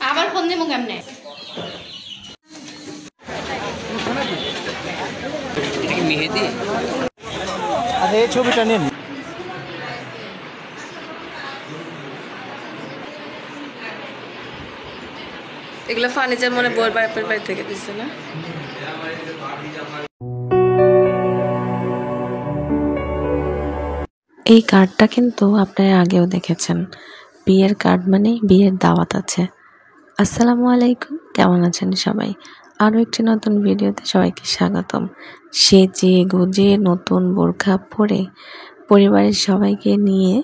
আবার ফোন দিব কেমনে? মেহেদি আরে ছবিটা নিন। এগুলো ফার্নিচার মনে বউর বাপের বাড়ি থেকে দিচ্ছে না? এই কার্ডটা কিন্তু আপনারা আগেও দেখেছেন। বিয়ের কার্ড মানে বিয়ের দাওয়াত আছে। আসসালামু আলাইকুম, কেমন আছেন সবাই? আরও একটি নতুন ভিডিওতে সবাইকে স্বাগতম। সেজে গুজে নতুন বোরখা পরে পরিবারের সবাইকে নিয়ে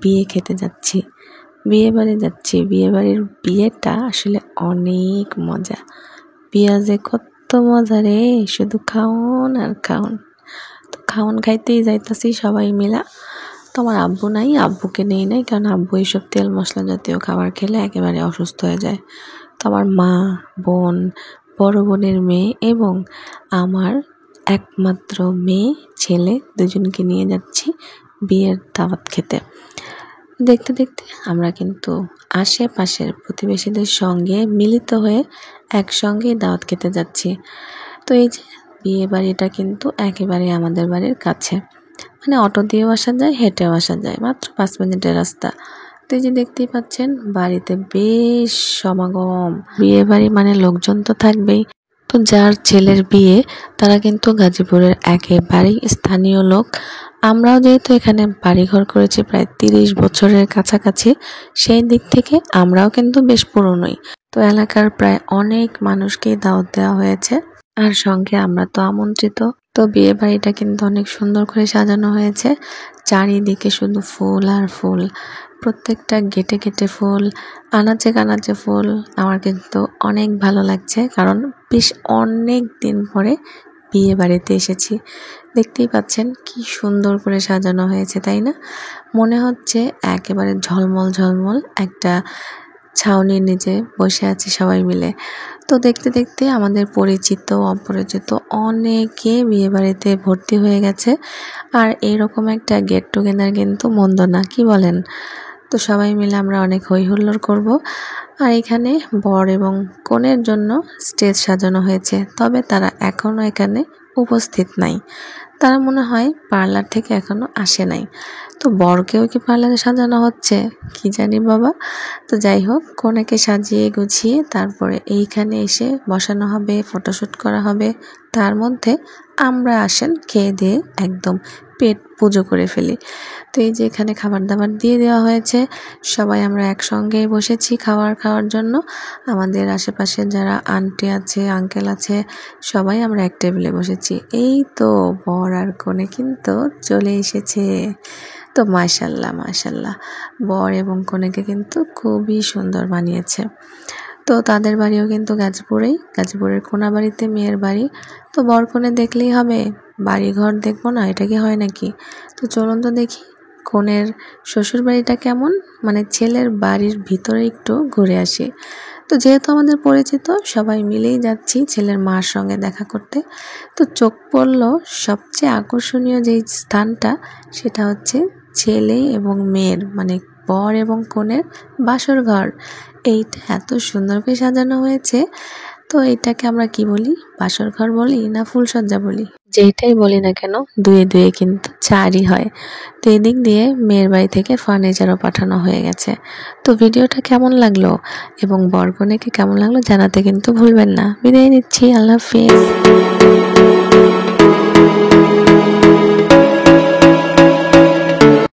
বিয়ে খেতে যাচ্ছি, বিয়ে বাড়ি যাচ্ছি। বিয়েটা আসলে অনেক মজা। বিয়ে যে কত মজা রে, শুধু খাওন আর খাওন। তো খাওন খাইতেই যাইতাছি সবাই মিলা। তো আমার আব্বু নাই, আব্বুকে নেই নাই, কারণ আব্বু এইসব তেল মশলা জাতীয় খাবার খেলে একেবারে অসুস্থ হয়ে যায়। তো আমার মা, বোন, বড় বোনের মেয়ে এবং আমার একমাত্র মেয়ে ছেলে দুজনকে নিয়ে যাচ্ছি বিয়ের দাওয়াত খেতে। দেখতে দেখতে আমরা কিন্তু আশেপাশের প্রতিবেশীদের সঙ্গে মিলিত হয়ে একসঙ্গে দাওয়াত খেতে যাচ্ছি। তো এই যে বিয়ে বাড়িটা কিন্তু একেবারে আমাদের বাড়ির কাছে, মানে অটো দিয়েও আসা যায়, হেঁটেও আসা যায়, মাত্র 5 মিনিটের রাস্তা। তো এই যে দেখতেই পাচ্ছেন বাড়িতে বেশ সমাগম। বিয়ে বাড়ি মানে লোকজন তো থাকবেই। তো যার ছেলের বিয়ে তারা কিন্তু গাজীপুরের একেবারেই স্থানীয় লোক। আমরাও যেহেতু এখানে বাড়িঘর করেছি প্রায় 30 বছরের কাছাকাছি, সেই দিক থেকে আমরাও কিন্তু বেশ পুরনোই। তো এলাকার প্রায় অনেক মানুষকেই দাওয়াত দেওয়া হয়েছে, আর সঙ্গে আমরা তো আমন্ত্রিত। তো বিয়ে বাড়িটা কিন্তু অনেক সুন্দর করে সাজানো হয়েছে, চারিদিকে শুধু ফুল আর ফুল, প্রত্যেকটা গেটে গেটে ফুল, আনাচে কানাচে ফুল। আমার কিন্তু অনেক ভালো লাগছে, কারণ বেশ অনেক দিন পরে বিয়ে বাড়িতে এসেছি। দেখতেই পাচ্ছেন কি সুন্দর করে সাজানো হয়েছে, তাই না? মনে হচ্ছে একেবারে ঝলমল ঝলমল একটা ছাউনির নিচে বসে আছি সবাই মিলে। তো দেখতে দেখতে আমাদের পরিচিত অপরিচিত অনেকে বিয়ে বাড়িতে ভর্তি হয়ে গেছে, আর এরকম একটা গেট টুগেদার কিন্তু মন্দ না, কি বলেন? তো সবাই মিলে আমরা অনেক হই হুল্লোড় করব। আর এখানে বর এবং কনের জন্য স্টেজ সাজানো হয়েছে, তবে তারা এখনো এখানে উপস্থিত নাই। তারা মনে হয় পার্লার থেকে এখনো আসে নাই। তো বরকেও কি পার্লারে সাজানো হচ্ছে কি জানি বাবা। তো যাই হোক, কনেকে সাজিয়ে গুছিয়ে তারপরে এইখানে এসে বসানো হবে, ফটোশ্যুট করা হবে। তার মধ্যে আমরা আসেন খেয়ে দিয়ে একদম পেট পুজো করে ফেলি। তো এই যে এখানে খাবার দাবার দিয়ে দেওয়া হয়েছে, সবাই আমরা একসঙ্গেই বসেছি খাওয়ার জন্য। আমাদের আশেপাশে যারা আন্টি আছে, আঙ্কেল আছে, সবাই আমরা এক টেবিলে বসেছি। এই তো বর আর কনে কিন্তু চলে এসেছে। তো মাশাল্লাহ মাশাল্লাহ, বর এবং কনেকে কিন্তু খুবই সুন্দর মানিয়েছে। তো তাদের বাড়িও কিন্তু গাজীপুরের কোনাবাড়িতে মেয়ের বাড়ি। তো বর কনে দেখলেই হবে, বাড়ি ঘর দেখবো না, এটা কি হয় নাকি? তো চলুন তো দেখি কনের শ্বশুর বাড়িটা কেমন, মানে ছেলের বাড়ির ভিতরে একটু ঘুরে আসি। তো যেহেতু আমাদের পরিচিত, সবাই মিলেই যাচ্ছি ছেলের মার সঙ্গে দেখা করতে। তো চোখ পড়ল সবচেয়ে আকর্ষণীয় যেই স্থানটা, সেটা হচ্ছে ছেলে এবং মেয়ের মানে বর এবং কনের বাসর ঘর। এইটা এত সুন্দর করে সাজানো হয়েছে। তো এটাকে আমরা কি বলি, বাসর ঘর বলি না ফুলসজ্জা বলি, যেটাই বলি না কেন দুয়ে দুয়ে কিন্তু 4ই হয়। তো এদিক দিয়ে মেয়ের বাড়ি থেকে ফার্নিচারও পাঠানো হয়ে গেছে। তো ভিডিওটা কেমন লাগলো এবং বর কনেকে কেমন লাগলো জানাতে কিন্তু ভুলবেন না। বিদায় নিচ্ছি, আল্লাহ হাফেজ।